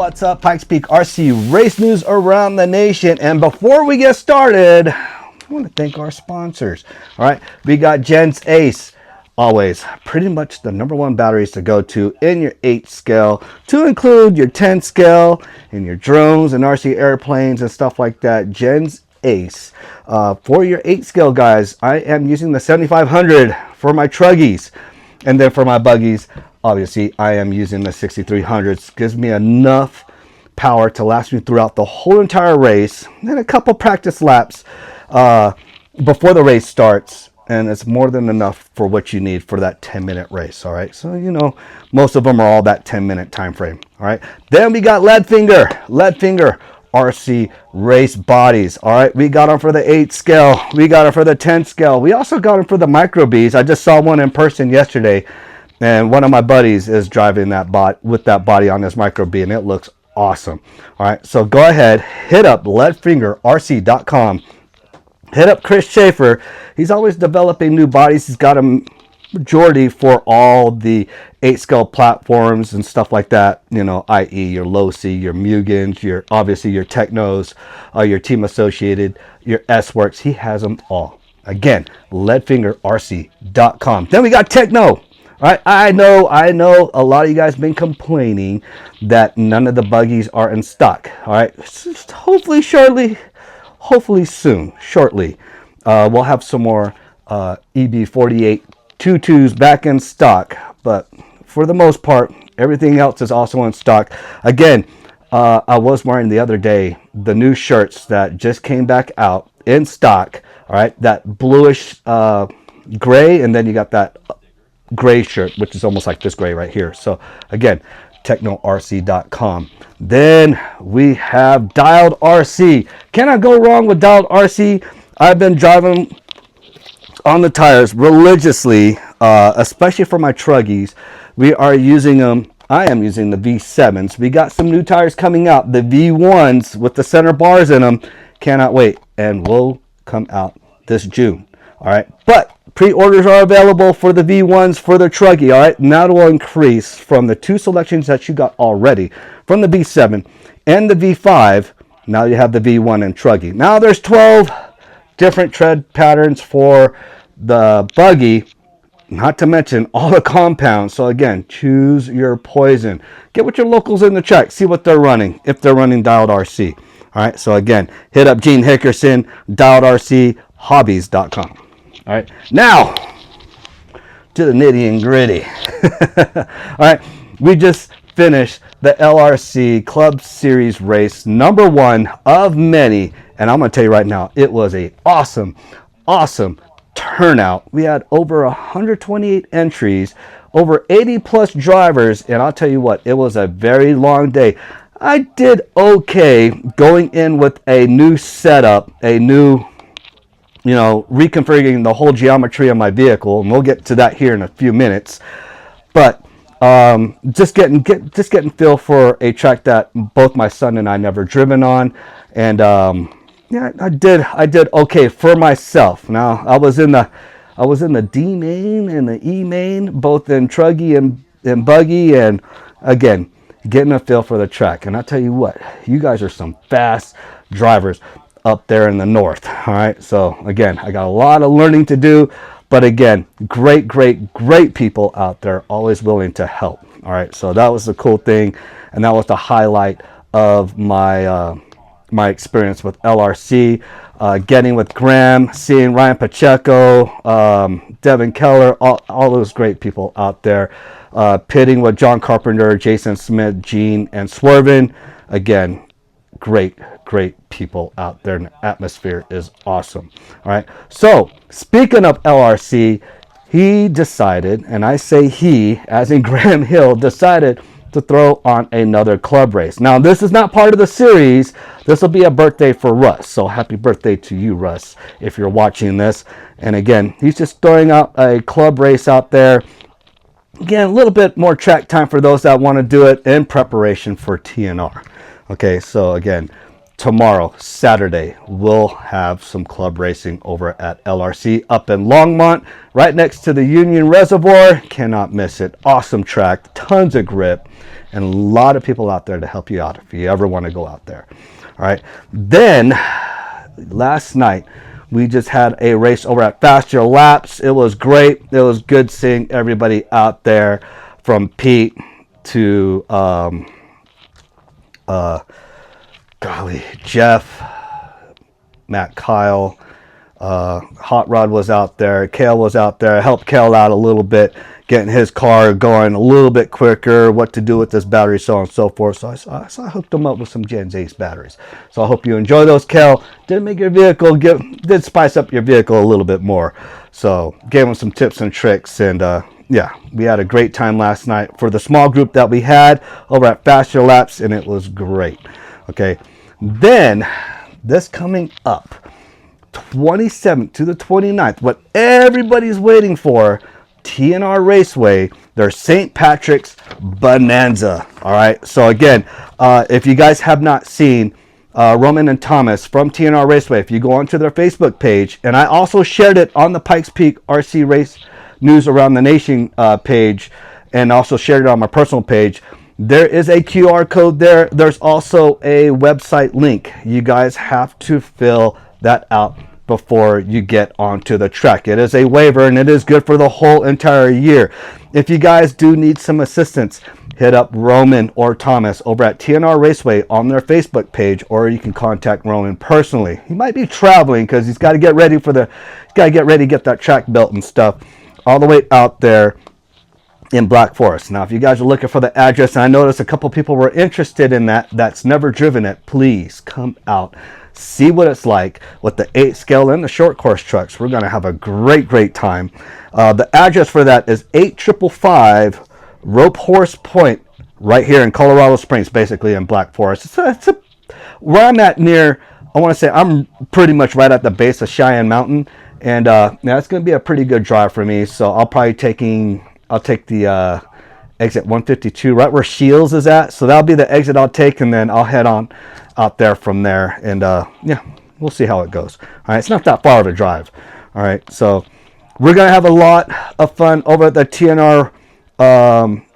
What's up, Pikes Peak RC race news around the nation. And before we get started, I want to thank our sponsors. All right, we got Gens Ace, always pretty much the #1 batteries to go to in your 8 scale, to include your 10 scale and your drones and RC airplanes and stuff like that. Gens Ace. For your 8 scale guys, I am using the 7500 for my truggies, and then for my buggies, obviously I am using the 6300s. Gives me enough power to last me throughout the whole entire race, and a couple practice laps before the race starts, and it's more than enough for what you need for that 10-minute race. All right, so you know most of them are all that 10-minute time frame. All right, then we got lead finger RC race bodies. All right, we got them for the 8 scale, we got them for the 10 scale, we also got them for the micro Bs. I just saw one in person yesterday, and one of my buddies is driving that bot with that body on his micro B, and it looks awesome. All right, so go ahead, hit up leadfingerrc.com, hit up Chris Schaefer. He's always developing new bodies. He's got a majority for all the 8 scale platforms and stuff like that, you know, i.e. your low C, your Mugans, your obviously your Teknos, your Team Associated, your S-Works. He has them all. Again, leadfingerrc.com. Then we got TEKNO. All right, I know a lot of you guys been complaining that none of the buggies are in stock. All right, hopefully shortly, we'll have some more EB48 22s back in stock, but for the most part, everything else is also in stock. Again, I was wearing the other day the new shirts that just came back out in stock. All right, that bluish gray, and then you got that gray shirt, which is almost like this gray right here. So again, technorc.com. Then we have dialed RC. Cannot go wrong with dialed RC. I've been driving on the tires religiously, especially for my truggies. We are using them. I am using the V7s. We got some new tires coming out, the V1s with the center bars in them. Cannot wait, and will come out this June. All right, but pre-orders are available for the V1s for the truggy. All right, now it will increase from the 2 selections that you got already from the V7 and the V5. Now you have the V1 and truggy. Now there's 12 different tread patterns for the buggy, not to mention all the compounds. So again, choose your poison. Get with your locals in the check, see what they're running, if they're running dialed RC. All right, so again, hit up Gene Hickerson, dialedrchobbies.com. All right, now to the nitty and gritty. All right, we just finished the LRC Club Series race, #1 of many, and I'm gonna tell you right now, it was a awesome turnout. We had over 128 entries, over 80 plus drivers, and I'll tell you what, it was a very long day. I did okay going in with a new setup, a new, you know, reconfiguring the whole geometry of my vehicle, and we'll get to that here in a few minutes. But just getting feel for a track that both my son and I never driven on, and yeah, I did okay for myself. Now I was in the D main and the E main, both in truggy and buggy, and again, getting a feel for the track. And I tell you what, you guys are some fast drivers up there in the north. All right, so again, I got a lot of learning to do, but again, great people out there, always willing to help. All right, so that was the cool thing, and that was the highlight of my my experience with LRC, getting with Graham, seeing Ryan Pacheco, Devin Keller, all those great people out there, pitting with John Carpenter, Jason Smith, Gene, and Swervin. Again, great people out there, and the atmosphere is awesome. All right, so speaking of LRC, he decided, and I say he as in Graham Hill, decided to throw on another club race. Now this is not part of the series. This will be a birthday for Russ, so happy birthday to you, Russ, if you're watching this. And again, he's just throwing out a club race out there. Again, a little bit more track time for those that want to do it in preparation for TNR. Okay, so again, tomorrow, Saturday, we'll have some club racing over at LRC up in Longmont, right next to the Union Reservoir. Cannot miss it. Awesome track, tons of grip, and a lot of people out there to help you out if you ever want to go out there. All right. Then last night we just had a race over at Faster Laps. It was great. It was good seeing everybody out there, from Pete to Jeff, Matt, Kyle, Hot Rod was out there, Kale was out there. I helped Kale out a little bit, getting his car going a little bit quicker, what to do with this battery, so on and so forth. So I hooked them up with some Gen Ace batteries. So I hope you enjoy those, Kale. Did make your vehicle, did spice up your vehicle a little bit more. So gave him some tips and tricks, and yeah, we had a great time last night for the small group that we had over at Faster Laps, and it was great. Okay, then this coming up, 27th to the 29th, what everybody's waiting for, TNR Raceway, their St. Patrick's Bonanza. All right, so again, if you guys have not seen Roman and Thomas from TNR Raceway, if you go onto their Facebook page, and I also shared it on the Pikes Peak RC Race News Around the Nation page, and also shared it on my personal page, there is a QR code there. There's also a website link. You guys have to fill that out before you get onto the track. It is a waiver, and it is good for the whole entire year. If you guys do need some assistance, hit up Roman or Thomas over at TNR Raceway on their Facebook page, or you can contact Roman personally. He might be traveling because he's got to get ready to get that track built and stuff, all the way out there in Black Forest. Now, if you guys are looking for the address, and I noticed a couple people were interested in that's never driven it, please come out, see what it's like with the 8 scale and the short course trucks. We're going to have a great time. The address for that is 8555 Rope Horse Point, right here in Colorado Springs, basically in Black Forest. Where I'm at near, I want to say I'm pretty much right at the base of Cheyenne Mountain, and now it's going to be a pretty good drive for me. So I'll take the exit 152 right where Shields is at. So that'll be the exit I'll take, and then I'll head on out there from there. And yeah, we'll see how it goes. All right, it's not that far of a drive. All right, so we're going to have a lot of fun over at the TNR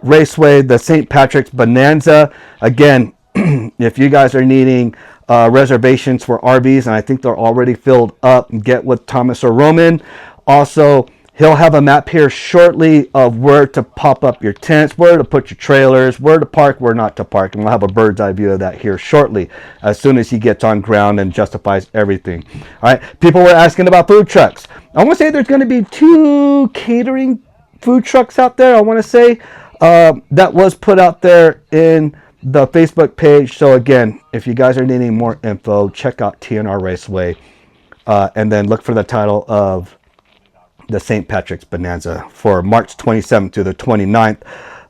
Raceway, the St. Patrick's Bonanza. Again, if you guys are needing reservations for RVs, and I think they're already filled up, get with Thomas or Roman. Also, he'll have a map here shortly of where to pop up your tents, where to put your trailers, where to park, where not to park. And we'll have a bird's eye view of that here shortly, as soon as he gets on ground and justifies everything. All right, people were asking about food trucks. I want to say there's going to be 2 catering food trucks out there. I want to say that was put out there in the Facebook page. So again, if you guys are needing more info, check out TNR Raceway, and then look for the title of the St. Patrick's Bonanza for March 27th to the 29th.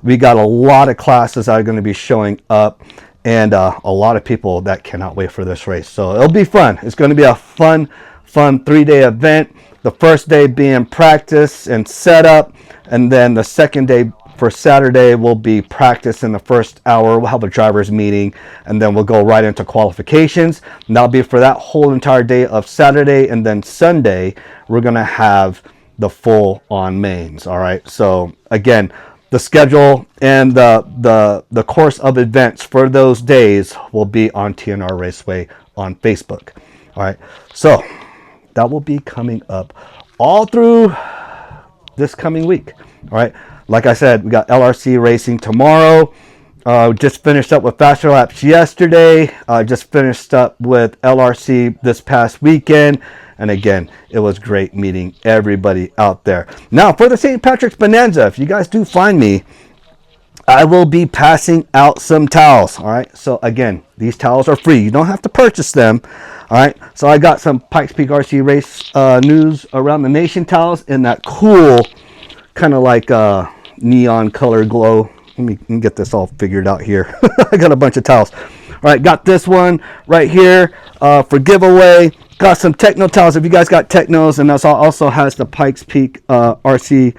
We got a lot of classes that are going to be showing up, and a lot of people that cannot wait for this race. So it'll be fun. It's going to be a fun 3-day event. The first day being practice and setup, and then the second day for Saturday will be practice in the first hour. We'll have a driver's meeting, and then we'll go right into qualifications. And that'll be for that whole entire day of Saturday, and then Sunday we're going to have the full on mains. All right, so again, the schedule and the course of events for those days will be on TNR Raceway on Facebook. All right, so that will be coming up all through this coming week. All right, like I said, we got LRC racing tomorrow. Just finished up with Faster Laps yesterday. Just finished up with LRC this past weekend. And again, it was great meeting everybody out there. Now, for the St. Patrick's Bonanza, if you guys do find me, I will be passing out some towels. All right. So again, these towels are free. You don't have to purchase them. All right. So I got some Pikes Peak RC Race News Around the Nation towels in that cool kind of like neon color glow. Let me get this all figured out here. I got a bunch of towels. All right. Got this one right here for giveaway. Got some TEKNO towels if you guys got TEKNOs, and that also has the Pikes Peak RC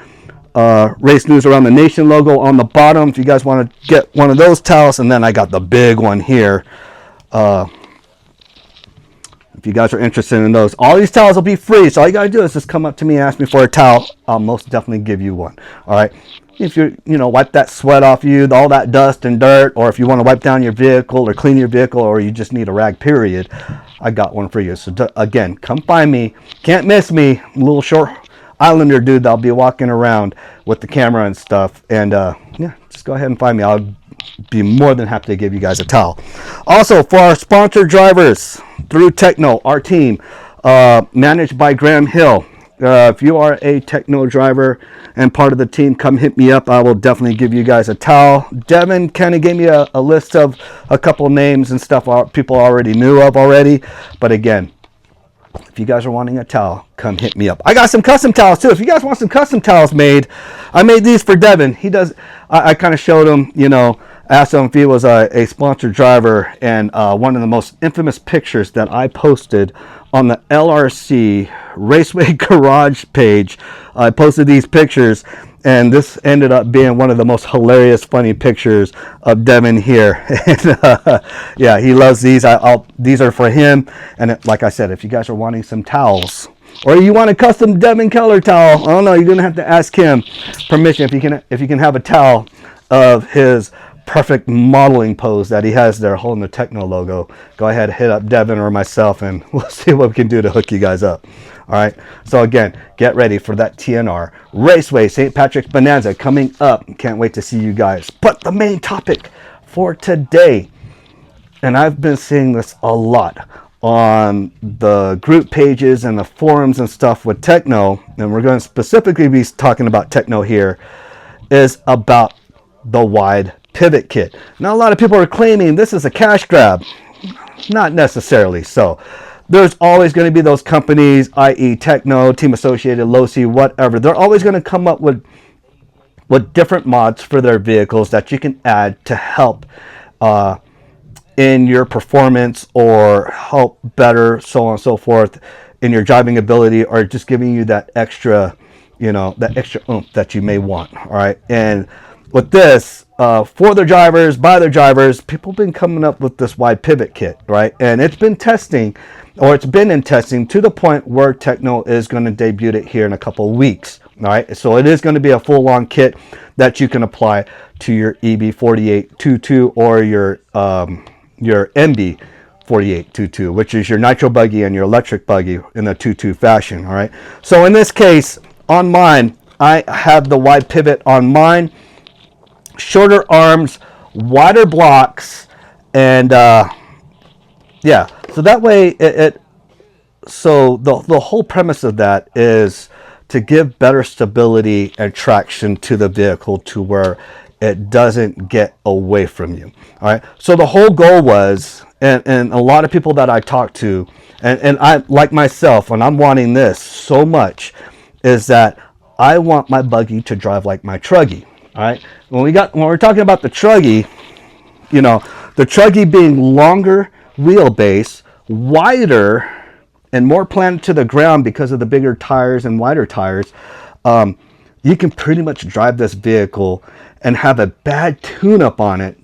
Race News Around the Nation logo on the bottom if you guys want to get one of those towels. And then I got the big one here If you guys are interested in those, all these towels will be free. So all you got to do is just come up to me and ask me for a towel. I'll most definitely give you one. All right. If you wipe that sweat off you, all that dust and dirt, or if you want to wipe down your vehicle or clean your vehicle, or you just need a rag, period, I got one for you. So again, come find me. Can't miss me. A little short Islander dude that'll be walking around with the camera and stuff. And yeah, just go ahead and find me. I'll be more than happy to give you guys a towel. Also, for our sponsored drivers through TEKNO, our team, managed by Graham Hill. If you are a TEKNO driver and part of the team, come hit me up. I will definitely give you guys a towel. Devin kind of gave me a list of a couple names and stuff people already knew of already. But again, if you guys are wanting a towel, come hit me up. I got some custom towels too. If you guys want some custom towels made, I made these for Devin. He does. I kind of showed him, asked him if he was a sponsored driver, and one of the most infamous pictures that I posted on the LRC Raceway garage page. I posted these pictures, and this ended up being one of the most hilarious, funny pictures of Devin here. And yeah, he loves these. These are for him. And like I said, if you guys are wanting some towels, or you want a custom Devin Keller towel, I don't know, you're gonna have to ask him permission if you can have a towel of his perfect modeling pose that he has there holding the TEKNO logo. Go ahead, hit up Devin or myself, and we'll see what we can do to hook you guys up. All right, so again, get ready for that TNR Raceway St. Patrick's Bonanza coming up. Can't wait to see you guys. But the main topic for today, and I've been seeing this a lot on the group pages and the forums and stuff with TEKNO, and we're going to specifically be talking about TEKNO here, is about the wide pivot kit. Now, a lot of people are claiming this is a cash grab. Not necessarily so. There's always going to be those companies, i.e. TEKNO, Team Associated, LOSI, whatever. They're always going to come up with different mods for their vehicles that you can add to help in your performance, or help better, so on and so forth, in your driving ability, or just giving you that extra, that extra oomph that you may want. All right. And with this, for their drivers, by their drivers, people have been coming up with this wide pivot kit, right? And it's been in testing to the point where TEKNO is going to debut it here in a couple of weeks. All right, so it is going to be a full-on kit that you can apply to your EB4822 or your MB4822, which is your nitro buggy and your electric buggy in the 2.2 fashion. All right, so in this case, on mine, I have the wide pivot on mine. Shorter arms, wider blocks, and yeah, so that way so the whole premise of that is to give better stability and traction to the vehicle to where it doesn't get away from you. All right, so the whole goal was, and a lot of people that I talk to, and I, like myself, when I'm wanting this so much, is that I want my buggy to drive like my truggy. All right, when we're talking about the truggy, the truggy being longer wheelbase, wider, and more planted to the ground because of the bigger tires and wider tires, you can pretty much drive this vehicle and have a bad tune-up on it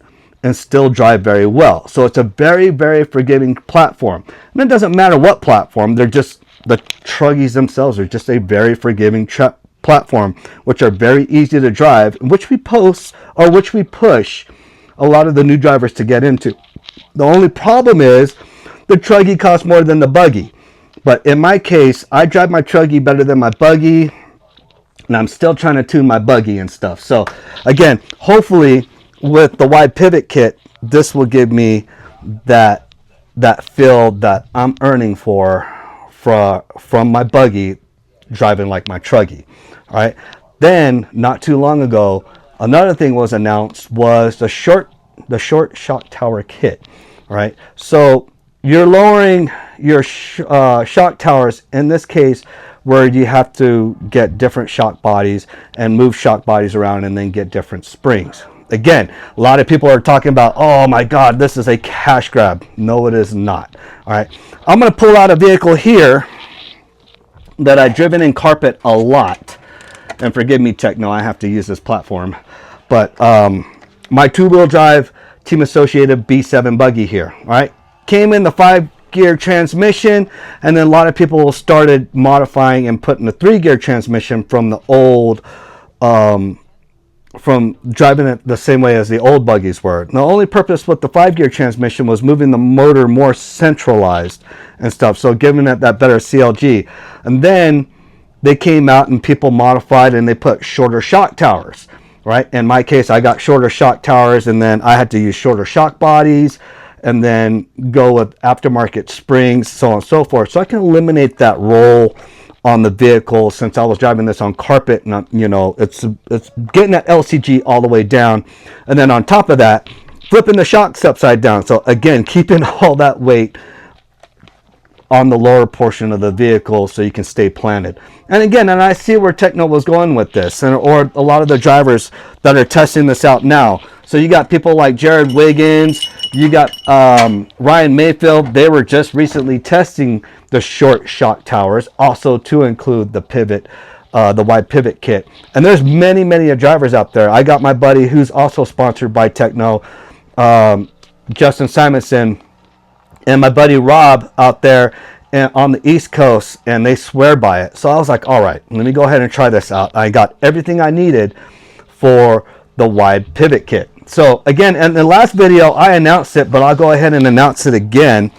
and still drive very well. So it's a very, very forgiving platform. And it doesn't matter what platform, the truggies themselves are just a very forgiving platform, which are very easy to drive, which we push a lot of the new drivers to get into. The only problem is the truggy costs more than the buggy. But in my case, I drive my truggy better than my buggy, and I'm still trying to tune my buggy and stuff. So again, hopefully with the wide pivot kit, this will give me that feel that I'm earning from my buggy driving like my truggy. All right. Then not too long ago, another thing was announced was the short shock tower kit. All right. So you're lowering your shock towers in this case, where you have to get different shock bodies and move shock bodies around and then get different springs. Again, a lot of people are talking about, oh my God, this is a cash grab. No, it is not. All right. I'm going to pull out a vehicle here that I've driven in carpet a lot. And forgive me, TEKNO, I have to use this platform. But my two-wheel drive Team Associated B7 buggy here. All right. Came in the gear transmission, and then a lot of people started modifying and putting the 3-gear transmission from the old from driving it the same way as the old buggies were. The only purpose with the 5-gear transmission was moving the motor more centralized and stuff, so giving it that better CLG. And then they came out and people modified and they put shorter shock towers, right? In my case, I got shorter shock towers, and then I had to use shorter shock bodies and then go with aftermarket springs, so on and so forth. So I can eliminate that roll on the vehicle, since I was driving this on carpet, and you know, it's getting that LCG all the way down, and then on top of that, flipping the shocks upside down. So again, keeping all that weight on the lower portion of the vehicle so you can stay planted. And again, and I see where TEKNO was going with this, and or a lot of the drivers that are testing this out now. So you got people like Jared Wiggins, you got Ryan Mayfield. They were just recently testing the short shock towers, also to include the pivot, the wide pivot kit. And there's many drivers out there. I got my buddy who's also sponsored by TEKNO, Justin Simonson, and my buddy Rob out there on the East Coast, and they swear by it. So I was like, all right, let me go ahead and try this out. I got everything I needed for the wide pivot kit. So again, in the last video I announced it, but I'll go ahead and announce it again.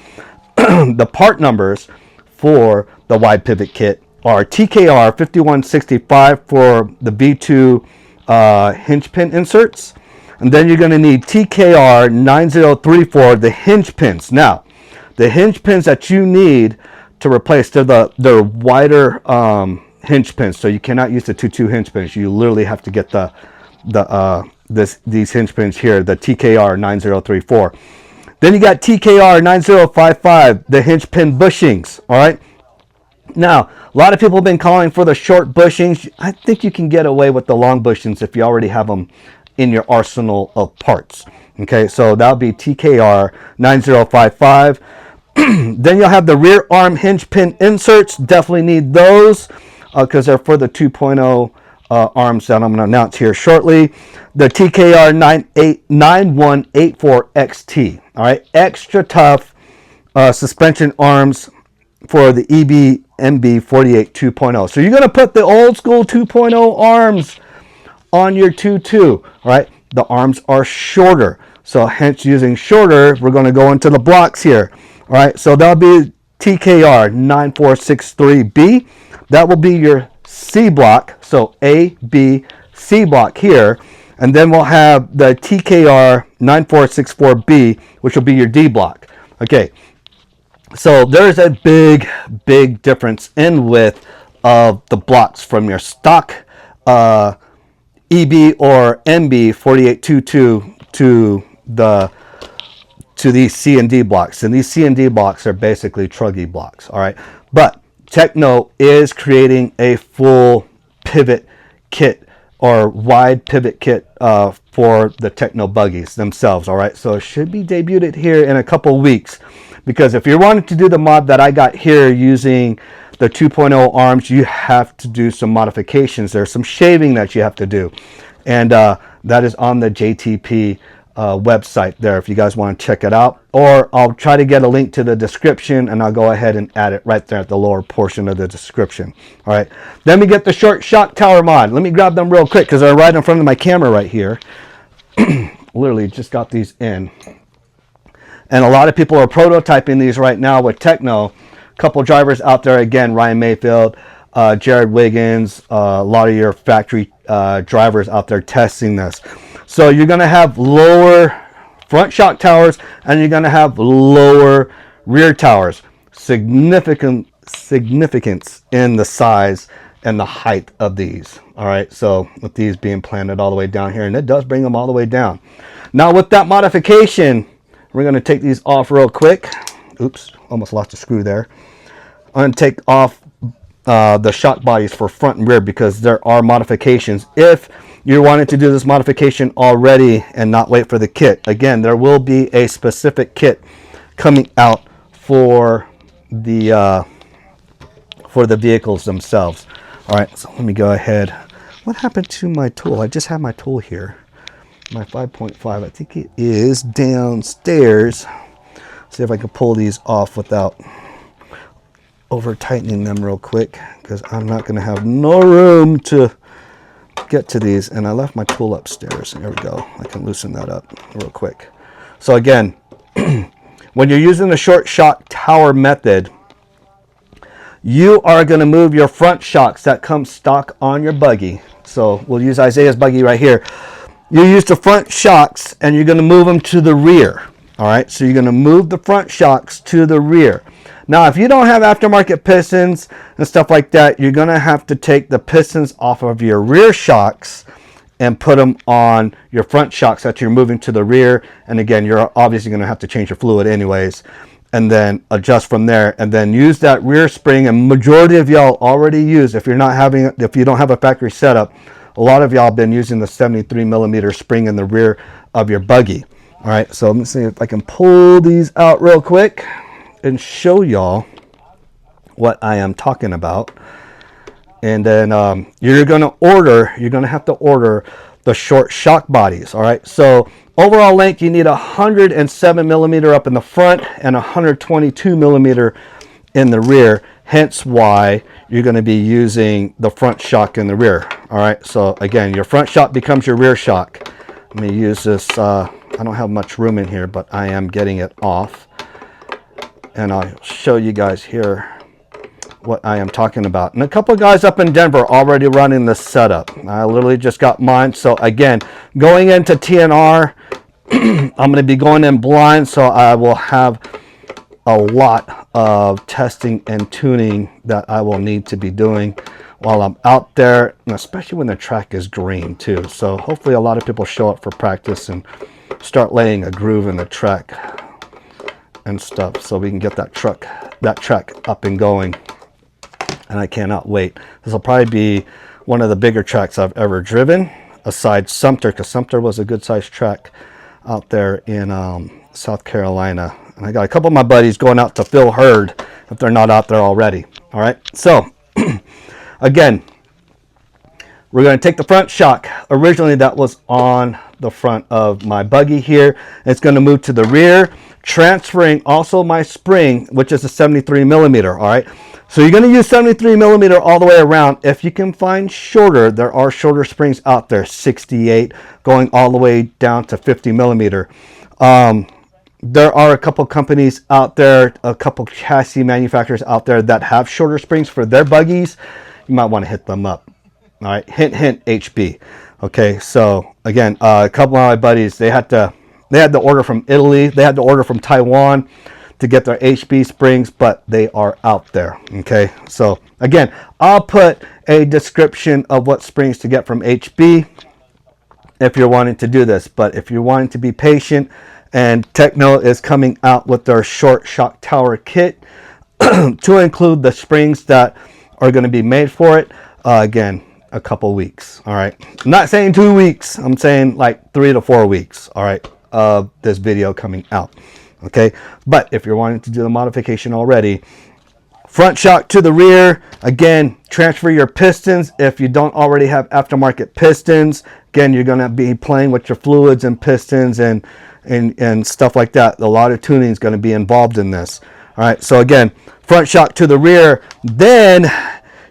The part numbers for the wide pivot kit are TKR 5165 for the V2 hinge pin inserts, and then you're going to need TKR 9034, the hinge pins. Now, the hinge pins that you need to replace, they're wider hinge pins, so you cannot use the 2.2 hinge pins. You literally have to get these hinge pins here, the TKR 9034. Then you got TKR 9055, the hinge pin bushings. All right. Now, a lot of people have been calling for the short bushings. I think you can get away with the long bushings if you already have them in your arsenal of parts. Okay, so that'll be TKR 9055. Then you'll have the rear arm hinge pin inserts. Definitely need those because they're for the 2.0 arms that I'm going to announce here shortly. The TKR 9184XT. All right, extra tough suspension arms for the EB MB 48 2.0. So you're going to put the old school 2.0 arms on your 2.2. All right, the arms are shorter, so hence using shorter, we're going to go into the blocks here. All right, so that'll be TKR 9463B. That will be your C block, so A, B, C block here. And then we'll have the TKR 9464B, which will be your D block. Okay, so there's a big difference in width of the blocks from your stock EB or MB 4822 to these C and D blocks. And these C and D blocks are basically truggy blocks. All right, but TEKNO is creating a full pivot kit or wide pivot kit for the TEKNO buggies themselves. All right, so it should be debuted here in a couple weeks, because if you're wanting to do the mod that I got here using the 2.0 arms, you have to do some modifications. There's some shaving that you have to do, and that is on the JTP website there if you guys want to check it out, or I'll try to get a link to the description and I'll go ahead and add it right there at the lower portion of the description. All right, then we get the short shock tower mod. Let me grab them real quick because they're right in front of my camera right here. Literally just got these in, and a lot of people are prototyping these right now with TEKNO. A couple drivers out there, again, Ryan Mayfield, Jared Wiggins, a lot of your factory drivers out there testing this. So you're going to have lower front shock towers and you're going to have lower rear towers. Significance in the size and the height of these. All right, so with these being planted all the way down here, and it does bring them all the way down. Now with that modification, we're going to take these off real quick. Oops, almost lost a screw there. I'm going to take off the shock bodies for front and rear because there are modifications. If you're wanting to do this modification already and not wait for the kit, again, there will be a specific kit coming out for the vehicles themselves. All right, so let me go ahead. What happened to my tool? I just have my tool here, my 5.5. I think it is downstairs. See if I can pull these off without over tightening them real quick, because I'm not going to have no room to get to these. And I left my tool upstairs. There we go. I can loosen that up real quick. So again, when you're using the short shock tower method, you are going to move your front shocks that come stock on your buggy. So we'll use Isaiah's buggy right here. You use the front shocks and you're going to move them to the rear. All right, so you're going to move the front shocks to the rear. Now, if you don't have aftermarket pistons and stuff like that, you're going to have to take the pistons off of your rear shocks and put them on your front shocks that you're moving to the rear. And again, you're obviously going to have to change your fluid anyways, and then adjust from there, and then use that rear spring. And majority of y'all already use, if you don't have a factory setup, a lot of y'all have been using the 73 millimeter spring in the rear of your buggy. All right, so let me see if I can pull these out real quick and show y'all what I am talking about. And then you're going to have to order the short shock bodies. All right, so overall length, you need 107 millimeter up in the front and 122 millimeter in the rear, hence why you're going to be using the front shock in the rear. All right, so again, your front shock becomes your rear shock. Let me use this. I don't have much room in here, but I am getting it off, and I'll show you guys here what I am talking about. And a couple of guys up in Denver already running this setup. I literally just got mine. So again, going into TNR, I'm going to be going in blind, so I will have a lot of testing and tuning that I will need to be doing while I'm out there, and especially when the track is green too. So hopefully a lot of people show up for practice and start laying a groove in the track and stuff, so we can get that track up and going. And I cannot wait. This will probably be one of the bigger tracks I've ever driven, aside Sumter, because Sumter was a good sized track out there in South Carolina. And I got a couple of my buddies going out to Phil Hurd if they're not out there already. All right, so again, we're going to take the front shock. Originally that was on the front of my buggy here. It's going to move to the rear, transferring also my spring, which is a 73 millimeter. All right, so you're going to use 73 millimeter all the way around. If you can find shorter, there are shorter springs out there, 68 going all the way down to 50 millimeter. There are a couple companies out there, a couple chassis manufacturers out there that have shorter springs for their buggies. You might want to hit them up. All right, hint, hint, HB. Okay, so again, a couple of my buddies, they had to order from Italy, they had to order from Taiwan to get their HB springs, but they are out there. Okay, so again, I'll put a description of what springs to get from HB if you're wanting to do this. But if you're wanting to be patient, and TEKNO is coming out with their short shock tower kit to include the springs that are going to be made for it, again, a couple weeks. All right, I'm not saying 2 weeks, I'm saying like 3 to 4 weeks, all right, of this video coming out. Okay, but if you're wanting to do the modification already, front shock to the rear, again, transfer your pistons. If you don't already have aftermarket pistons, again, you're going to be playing with your fluids and pistons and stuff like that. A lot of tuning is going to be involved in this. All right, so again, front shock to the rear. Then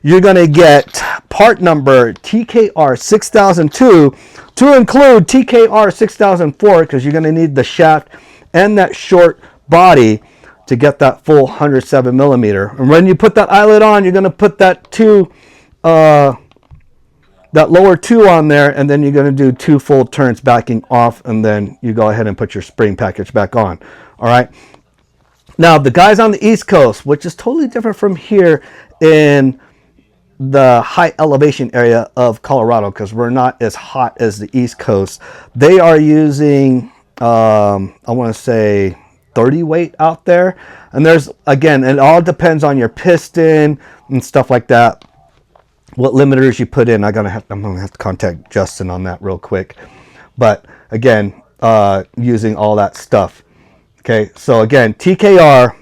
you're going to get part number TKR 6002 to include TKR 6004, because you're going to need the shaft and that short body to get that full 107 millimeter. And when you put that eyelet on, you're going to put that that lower 2 on there, and then you're going to do 2 full turns backing off, and then you go ahead and put your spring package back on. All right, now the guys on the East Coast, which is totally different from here in the high elevation area of Colorado, because we're not as hot as the East Coast, they are using I want to say 30 weight out there. And there's, again, it all depends on your piston and stuff like that, what limiters you put in. I'm gonna have to contact Justin on that real quick. But again, using all that stuff. Okay, so again, TKR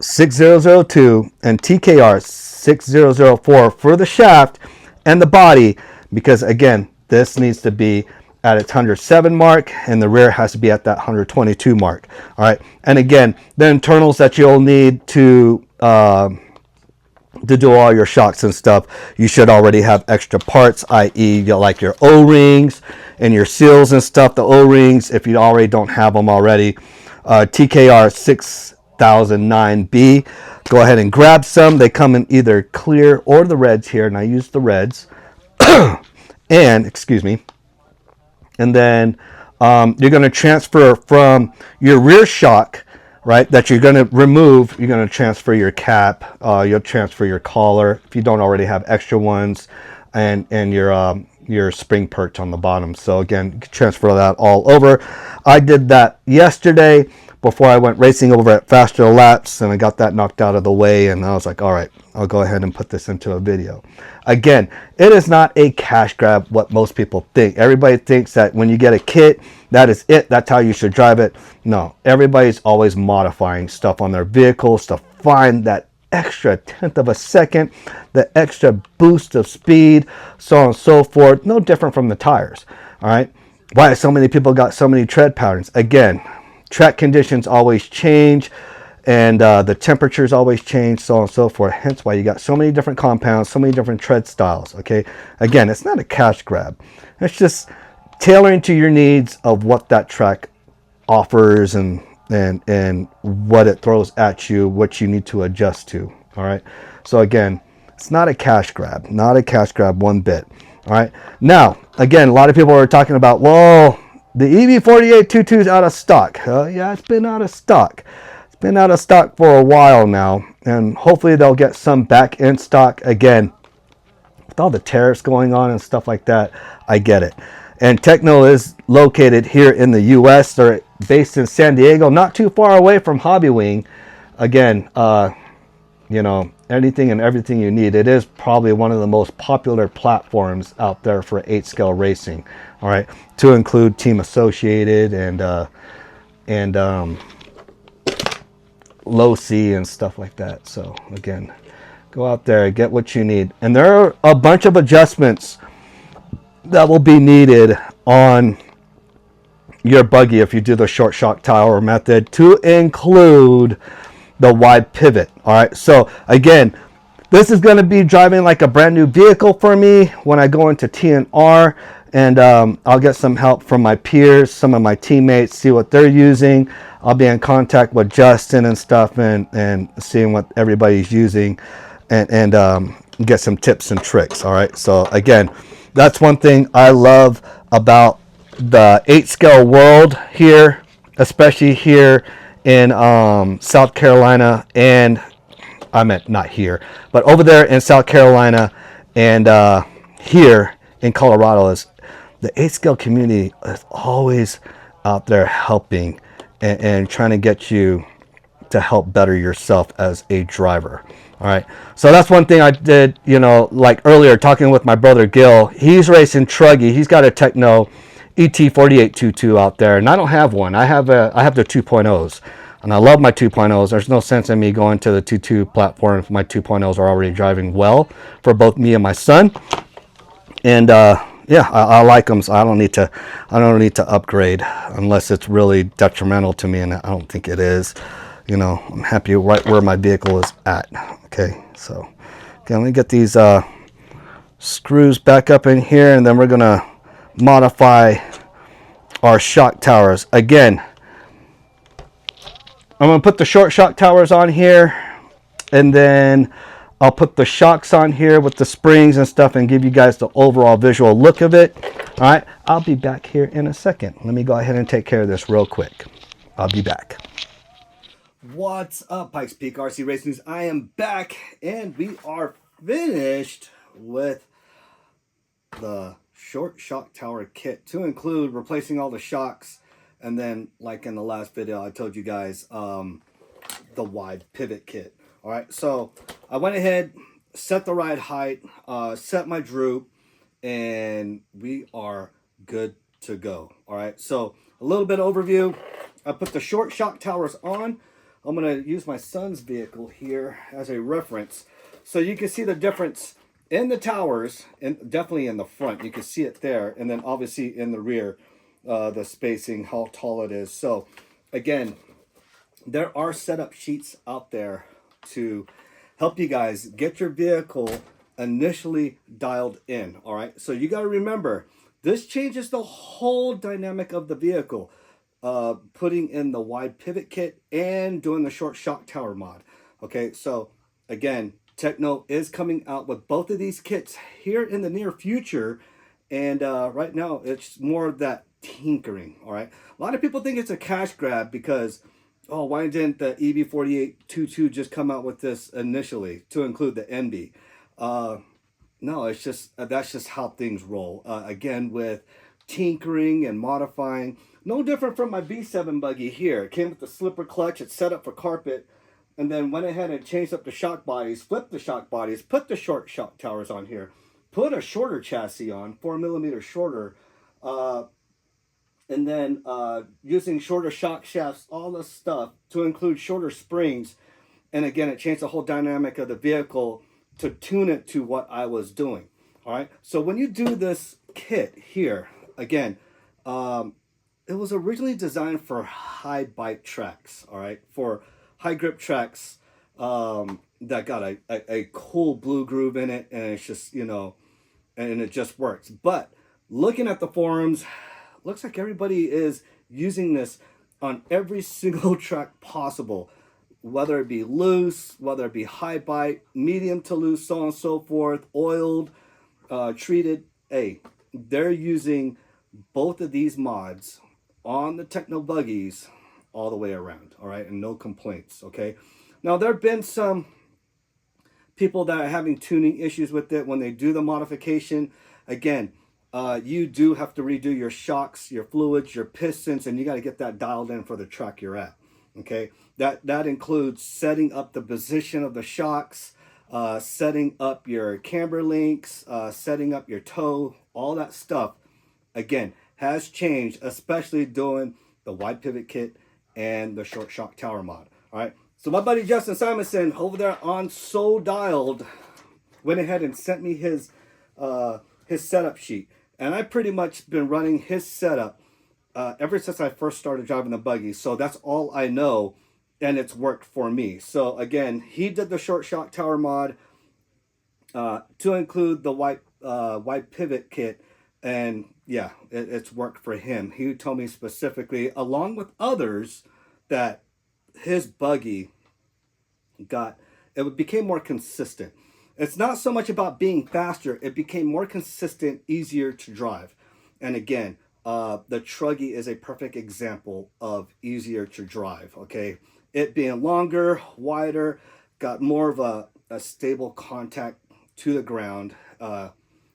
6002 and TKR 6004 for the shaft and the body, because again, this needs to be at its 107 mark, and the rear has to be at that 122 mark. All right, and again, the internals that you'll need to do all your shocks and stuff, you should already have extra parts, i.e. like your O-rings and your seals and stuff. The O-rings, if you already don't have them already, TKR 6009B, go ahead and grab some. They come in either clear or the reds here, and I use the reds. And excuse me, and then you're going to transfer from your rear shock, right, that you're going to remove. You're going to transfer your cap, you'll transfer your collar if you don't already have extra ones, and your spring perch on the bottom. So again, transfer that all over. I did that yesterday before I went racing over at Faster Laps, and I got that knocked out of the way, and I was like, all right, I'll go ahead and put this into a video. Again, it is not a cash grab what most people think. Everybody thinks that when you get a kit, that is it, that's how you should drive it. No, everybody's always modifying stuff on their vehicles to find that extra tenth of a second, the extra boost of speed, so on and so forth. No different from the tires. All right, why so many people got so many tread patterns? Again, track conditions always change, and the temperatures always change, so on and so forth. Hence why you got so many different compounds, so many different tread styles. Okay, again, it's not a cash grab. It's just tailoring to your needs of what that track offers, and what it throws at you, what you need to adjust to. All right, so again, it's not a cash grab, not a cash grab one bit. All right, now again, a lot of people are talking about, well, the EV4822 is out of stock. Yeah, it's been out of stock. It's been out of stock for a while now, and hopefully they'll get some back in stock. Again, with all the tariffs going on and stuff like that, I get it. And TEKNO is located here in the U.S. They're based in San Diego, not too far away from Hobby Wing. Again, you know, anything and everything you need. It is probably one of the most popular platforms out there for 8-scale racing. All right, to include Team Associated and Low C and stuff like that. So again, go out there, get what you need. And there are a bunch of adjustments that will be needed on your buggy if you do the short shock tower method, to include the wide pivot. All right, so again, this is going to be driving like a brand new vehicle for me when I go into TNR, and I'll get some help from my peers, some of my teammates, see what they're using. I'll be in contact with Justin and stuff, and seeing what everybody's using, and get some tips and tricks. All right, so again, that's one thing I love about the 8-scale world here, especially here in South Carolina, and I meant not here, but over there in South Carolina, and here in Colorado, is the 8-scale community is always out there helping and trying to get you to help better yourself as a driver. All right, so that's one thing I did, you know, like earlier, talking with my brother Gil. He's racing Truggy. He's got a TEKNO ET4822 out there, and I don't have one. I have the 2.0s, and I love my 2.0s. There's no sense in me going to the 2.2 platform if my 2.0s are already driving well for both me and my son. And yeah, I like them, so I don't need to upgrade unless it's really detrimental to me, and I don't think it is. You know, I'm happy right where my vehicle is at. Okay, so okay, let me get these screws back up in here, and then we're gonna modify our shock towers. Again, I'm gonna put the short shock towers on here, and then I'll put the shocks on here with the springs and stuff, and give you guys the overall visual look of it. All right, I'll be back here in a second. Let me go ahead and take care of this real quick. I'll be back. What's up, Pikes Peak RC Racing News? I am back, and we are finished with the short shock tower kit, to include replacing all the shocks, and then, like in the last video, I told you guys the wide pivot kit. All right, so I went ahead, set the ride height, set my droop, and we are good to go. All right, so a little bit of overview. I put the short shock towers on. I'm going to use my son's vehicle here as a reference, so you can see the difference in the towers, and definitely in the front, you can see it there, and then obviously in the rear, the spacing, how tall it is. So again, there are setup sheets out there to help you guys get your vehicle initially dialed in. All right, so you got to remember, this changes the whole dynamic of the vehicle. Putting in the wide pivot kit and doing the short shock tower mod. Okay, so again, TEKNO is coming out with both of these kits here in the near future, and right now it's more of that tinkering. All right, a lot of people think it's a cash grab because, oh, why didn't the EB4822 just come out with this initially to include the NB? No, it's just that's just how things roll. Again, with tinkering and modifying, no different from my B7 buggy here. It came with the slipper clutch, it's set up for carpet, and then went ahead and changed up the shock bodies, flipped the shock bodies, put the short shock towers on here, put a shorter chassis on, 4mm shorter, and then using shorter shock shafts, all this stuff to include shorter springs. And again, it changed the whole dynamic of the vehicle to tune it to what I was doing. All right, so when you do this kit here, again, it was originally designed for high bite tracks, all right, for high grip tracks that got a cool blue groove in it, and it's just, you know, and it just works. But looking at the forums, looks like everybody is using this on every single track possible, whether it be loose, whether it be high bite, medium to loose, so on and so forth, oiled, treated. Hey, they're using both of these mods on the TEKNO buggies all the way around, all right, and no complaints. Okay, now there have been some people that are having tuning issues with it when they do the modification. Again, you do have to redo your shocks, your fluids, your pistons, and you got to get that dialed in for the track you're at. Okay, that includes setting up the position of the shocks, setting up your camber links, setting up your toe, all that stuff. Again, has changed, especially doing the wide pivot kit and the short shock tower mod. All right, so my buddy Justin Simonson over there on So Dialed went ahead and sent me his setup sheet, and I pretty much been running his setup ever since I first started driving the buggy. So that's all I know, and it's worked for me. So again, he did the short shock tower mod to include the wide pivot kit, and yeah, it's worked for him. He told me specifically, along with others, that his buggy became more consistent. It's not so much about being faster, it became more consistent, easier to drive. And again, the Truggy is a perfect example of easier to drive. Okay, it being longer, wider, got more of a stable contact to the ground,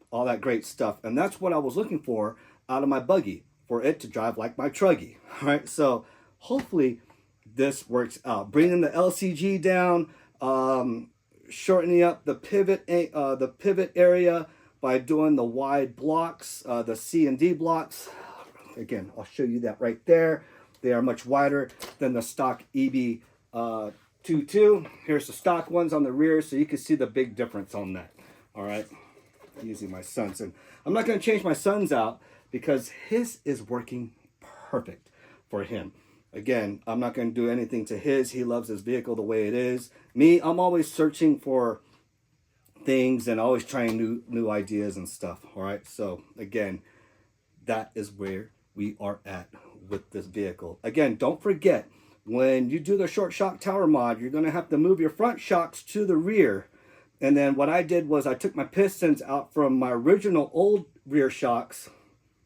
all that great stuff. And that's what I was looking for out of my buggy, for it to drive like my Truggy. All right, so hopefully this works out. Bringing the LCG down, shortening up the pivot area by doing the wide blocks, the C and D blocks. Again, I'll show you that right there. They are much wider than the stock EB22. Here's the stock ones on the rear, so you can see the big difference on that. All right, using my son's, and I'm not going to change my son's out because his is working perfect for him. Again, I'm not going to do anything to his. He loves his vehicle the way it is. Me, I'm always searching for things and always trying new ideas and stuff. All right, so again, that is where we are at with this vehicle. Again, don't forget, when you do the short shock tower mod, you're going to have to move your front shocks to the rear. And then what I did was I took my pistons out from my original old rear shocks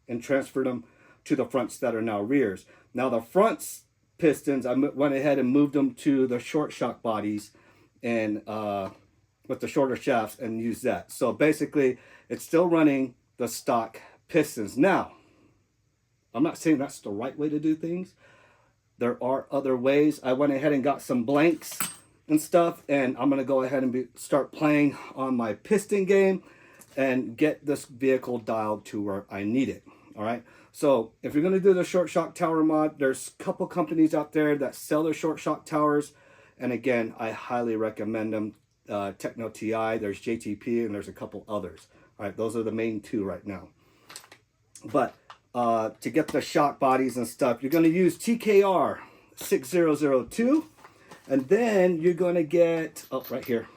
and transferred them to the fronts that are now rears. Now the fronts pistons, I went ahead and moved them to the short shock bodies and with the shorter shafts, and used that. So basically, it's still running the stock pistons. Now, I'm not saying that's the right way to do things. There are other ways. I went ahead and got some blanks and stuff, and I'm going to go ahead and start playing on my piston game and get this vehicle dialed to where I need it. All right, so if you're going to do the short shock tower mod, there's a couple companies out there that sell their short shock towers, and again, I highly recommend them. TEKNO TI, there's JTP, and there's a couple others. All right, those are the main two right now. But to get the shock bodies and stuff, you're going to use TKR 6002, and then you're going to get, oh, right here,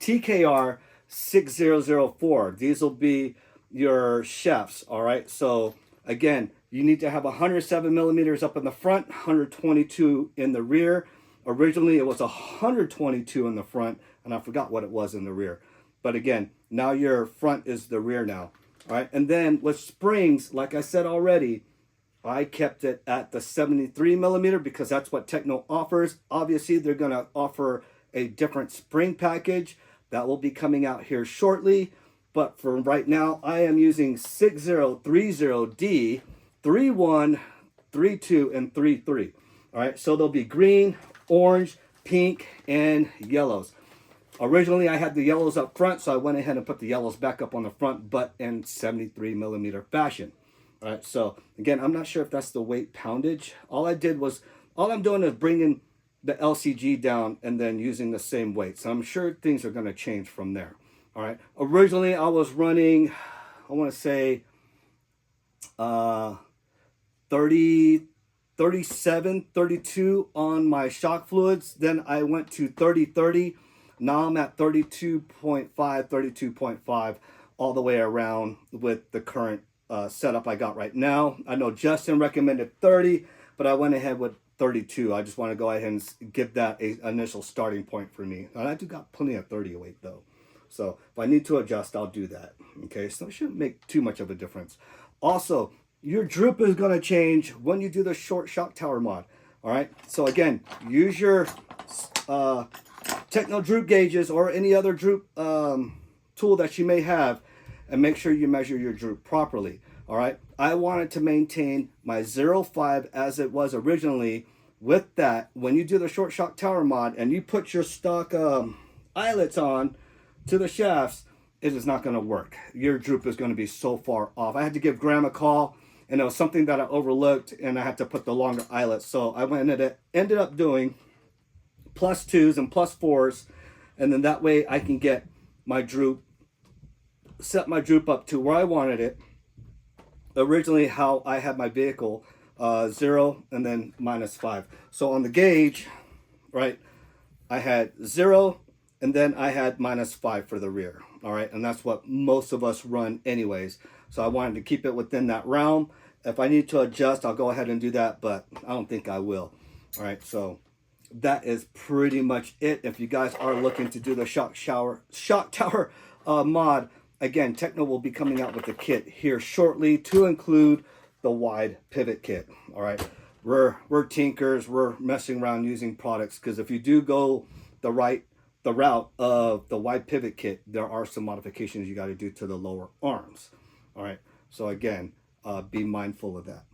TKR 6004. These will be your shafts. All right, so again, you need to have 107 millimeters up in the front, 122 in the rear. Originally, it was 122 in the front, and I forgot what it was in the rear. But again, now your front is the rear now. All right, and then with springs, like I said already, I kept it at the 73 millimeter because that's what TEKNO offers. Obviously, they're going to offer a different spring package that will be coming out here shortly. But for right now, I am using 6030D, 31, 32, and 33. All right, so there'll be green, orange, pink, and yellows. Originally, I had the yellows up front, so I went ahead and put the yellows back up on the front, but in 73 millimeter fashion. All right, so again, I'm not sure if that's the weight poundage. All I'm doing is bringing the LCG down and then using the same weight. So I'm sure things are going to change from there. All right, originally I was running, I want to say 30, 37, 32 on my shock fluids. Then I went to 30, 30. Now I'm at 32.5, 32.5 all the way around with the current setup I got right now. I know Justin recommended 30, but I went ahead with 32. I just want to go ahead and give that an initial starting point for me. And I do got plenty of 30 weight though. So if I need to adjust, I'll do that. Okay, so it shouldn't make too much of a difference. Also, your droop is going to change when you do the short shock tower mod. All right, so again, use your TEKNO droop gauges or any other droop tool that you may have, and make sure you measure your droop properly. All right, I wanted to maintain my 0.5 as it was originally. With that, when you do the short shock tower mod and you put your stock eyelets on to the shafts, it is not going to work. Your droop is going to be so far off. I had to give Graham a call, and it was something that I overlooked, and I had to put the longer eyelets. So I ended up doing +2s and +4s, and then that way I can get my droop, set my droop up to where I wanted it. Originally, how I had my vehicle, 0 and then -5. So on the gauge, right, I had 0 and then I had -5 for the rear. All right, and that's what most of us run anyways. So I wanted to keep it within that realm. If I need to adjust, I'll go ahead and do that, but I don't think I will. All right, so that is pretty much it. If you guys are looking to do the shock tower mod, again, TEKNO will be coming out with the kit here shortly to include the wide pivot kit. All right, we're tinkers, we're messing around using products, because if you do go the route of the wide pivot kit, there are some modifications you got to do to the lower arms. All right, so again, be mindful of that.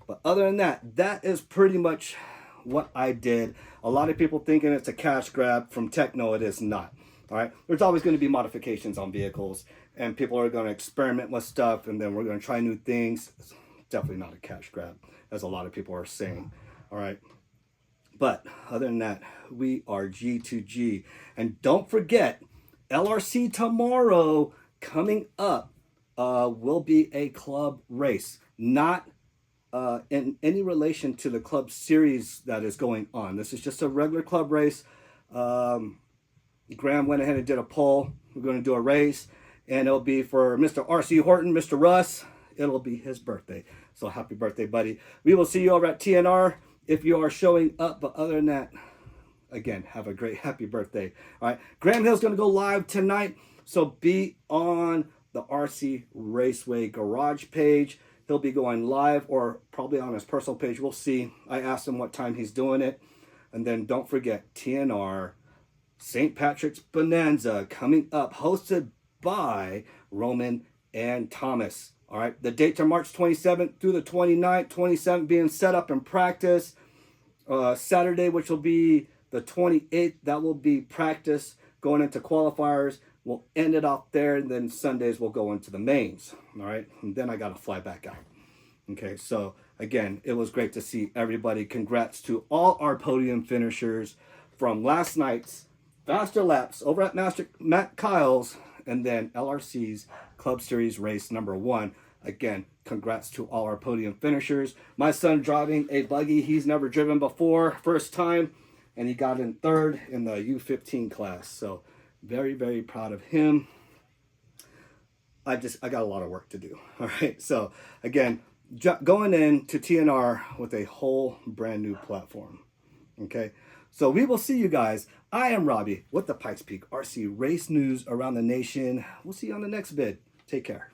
But other than that, that is pretty much what I did. A lot of people thinking it's a cash grab from TEKNO. It is not. All right, there's always going to be modifications on vehicles, and people are going to experiment with stuff, and then we're going to try new things. It's definitely not a cash grab, as a lot of people are saying. All right, but other than that, we are G2G. And don't forget, LRC tomorrow coming up will be a club race, not in any relation to the club series that is going on. This is just a regular club race. Graham went ahead and did a poll. We're going to do a race, and it'll be for Mr. R.C. Horton, Mr. Russ. It'll be his birthday. So happy birthday, buddy. We will see you over at TNR if you are showing up. But other than that, again, have a great happy birthday. All right, Graham Hill's going to go live tonight, so be on the RC Raceway garage page. He'll be going live, or probably on his personal page. We'll see. I asked him what time he's doing it. And then don't forget TNR St. Patrick's Bonanza coming up, hosted by Roman and Thomas. All right, the dates are March 27th through the 29th, 27th being set up in practice. Saturday, which will be the 28th, that will be practice going into qualifiers. We'll end it off there, and then Sundays we'll go into the mains. All right, and then I got to fly back out. Okay, so again, it was great to see everybody. Congrats to all our podium finishers from last night's faster laps over at Matt Kyle's, and then LRC's Club Series race number 1. Again, congrats to all our podium finishers. My son driving a buggy he's never driven before, first time, and he got in 3rd in the U15 class. So very, very proud of him. I got a lot of work to do. All right. So again, going into TNR with a whole brand new platform. Okay. So we will see you guys. I am Robbie with the Pikes Peak RC race news around the nation. We'll see you on the next vid. Take care.